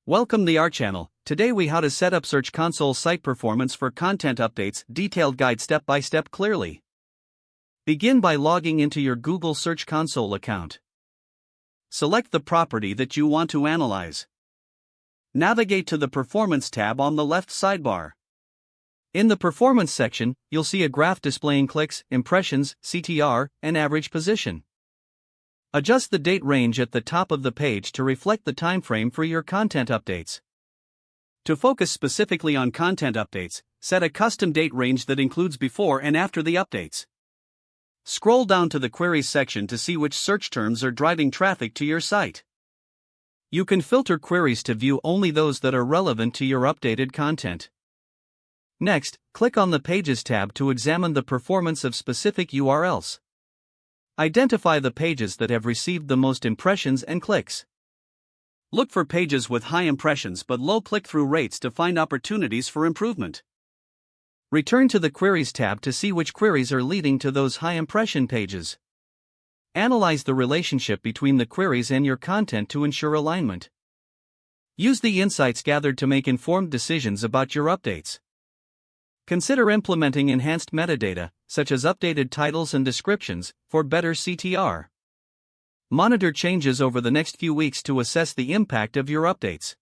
Welcome to our channel. Today we how to set up Search Console site performance for content updates, detailed guide step by step clearly. Begin by logging into your Google Search Console account. Select the property that you want to analyze. Navigate to the Performance tab on the left sidebar. In the Performance section, you'll see a graph displaying clicks, impressions, CTR, and average position. Adjust the date range at the top of the page to reflect the time frame for your content updates. To focus specifically on content updates, set a custom date range that includes before and after the updates. Scroll down to the Queries section to see which search terms are driving traffic to your site. You can filter queries to view only those that are relevant to your updated content. Next, click on the Pages tab to examine the performance of specific URLs. Identify the pages that have received the most impressions and clicks. Look for pages with high impressions but low click-through rates to find opportunities for improvement. Return to the Queries tab to see which queries are leading to those high impression pages. Analyze the relationship between the queries and your content to ensure alignment. Use the insights gathered to make informed decisions about your updates. Consider implementing enhanced metadata, such as updated titles and descriptions, for better CTR. Monitor changes over the next few weeks to assess the impact of your updates.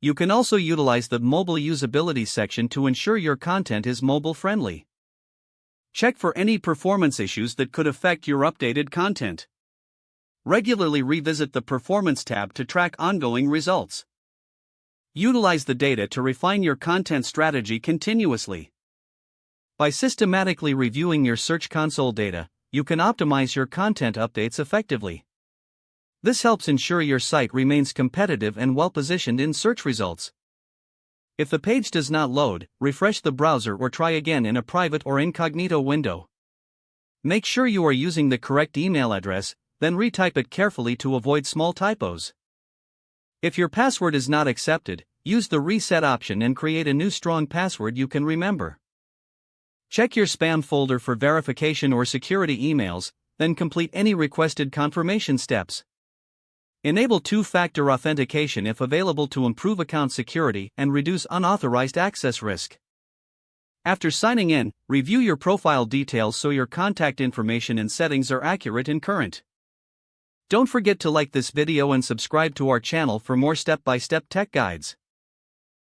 You can also utilize the Mobile Usability section to ensure your content is mobile-friendly. Check for any performance issues that could affect your updated content. Regularly revisit the Performance tab to track ongoing results. Utilize the data to refine your content strategy continuously. By systematically reviewing your Search Console data, you can optimize your content updates effectively. This helps ensure your site remains competitive and well-positioned in search results. If the page does not load, refresh the browser or try again in a private or incognito window. Make sure you are using the correct email address, then retype it carefully to avoid small typos. If your password is not accepted, use the reset option and create a new strong password you can remember. Check your spam folder for verification or security emails, then complete any requested confirmation steps. Enable two-factor authentication if available to improve account security and reduce unauthorized access risk. After signing in, review your profile details so your contact information and settings are accurate and current. Don't forget to like this video and subscribe to our channel for more step-by-step tech guides.